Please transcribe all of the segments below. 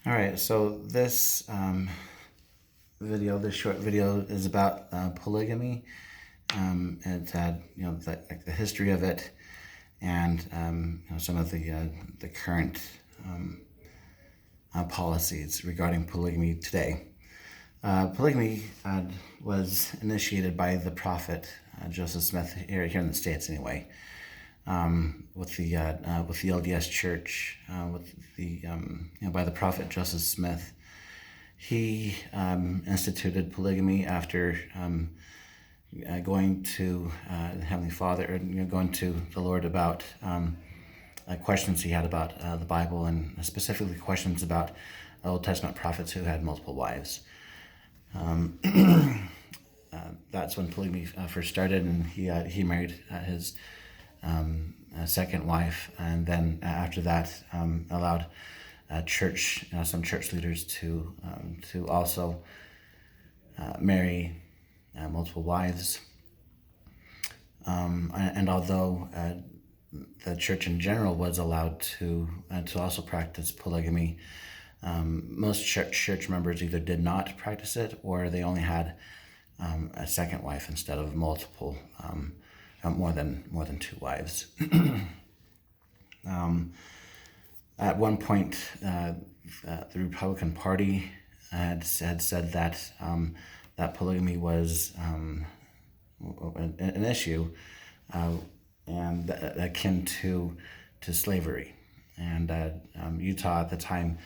All right, so this this short video is about polygamy. It's had the history of it, and some of the current policies regarding polygamy today. Polygamy was initiated by the prophet Joseph Smith here in the States, anyway. With the LDS Church, by the prophet Joseph Smith. He instituted polygamy after going to the Heavenly Father, or going to the Lord about questions he had about the Bible, and specifically questions about Old Testament prophets who had multiple wives. That's when polygamy first started, and he married his second wife, and then after that allowed some church leaders to also marry multiple wives. And although the church in general was allowed to also practice polygamy, most church members either did not practice it, or they only had a second wife instead of multiple. More than two wives. At one point, the Republican Party had said that polygamy was an issue and akin to slavery, and Utah at the time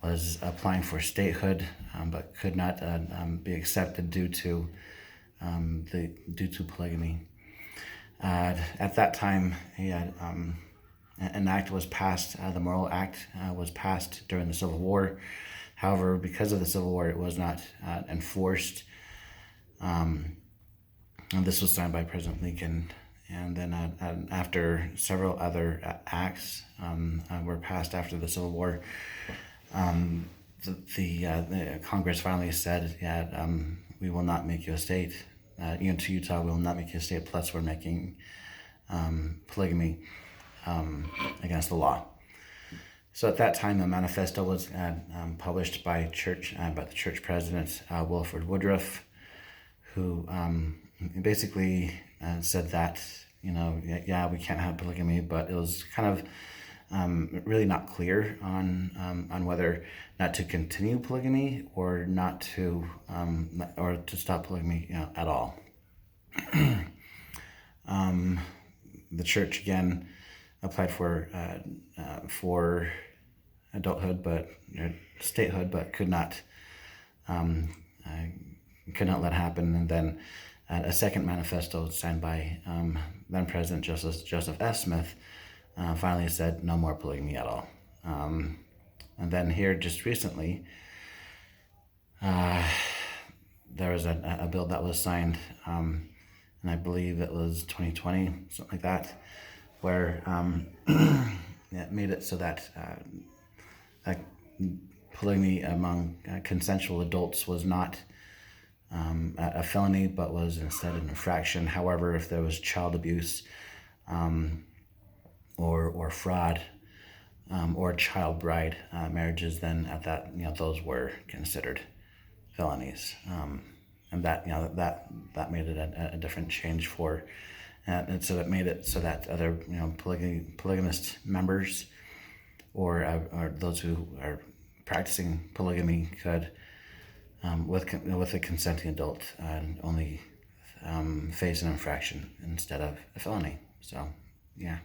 was applying for statehood, but could not be accepted due to polygamy. At that time, an act was passed. The Morrill Act was passed during the Civil War. However, because of the Civil War, it was not enforced. And this was signed by President Lincoln. And then after several other acts were passed after the Civil War, the Congress finally said, we will not make you a state. To Utah, we will not make you a state, plus we're making polygamy against the law. So at that time, the manifesto was published by the church president, Wilford Woodruff, who basically said that, we can't have polygamy, but it was kind of really not clear on whether not to continue polygamy or not to or to stop polygamy at all. The church again applied for adulthood, statehood, but could not let happen. And then a second manifesto signed by then President Joseph S. Smith finally said no more polygamy at all. And then here just recently, there was a bill that was signed, and I believe it was 2020, something like that, where it made it so that polygamy among consensual adults was not a felony, but was instead an infraction. However, if there was child abuse, or fraud, or child bride marriages, then at that those were considered felonies, and that that made it a different change for, and so it made it so that other polygamist members or those who are practicing polygamy could with a consenting adult only face an infraction instead of a felony. So yeah.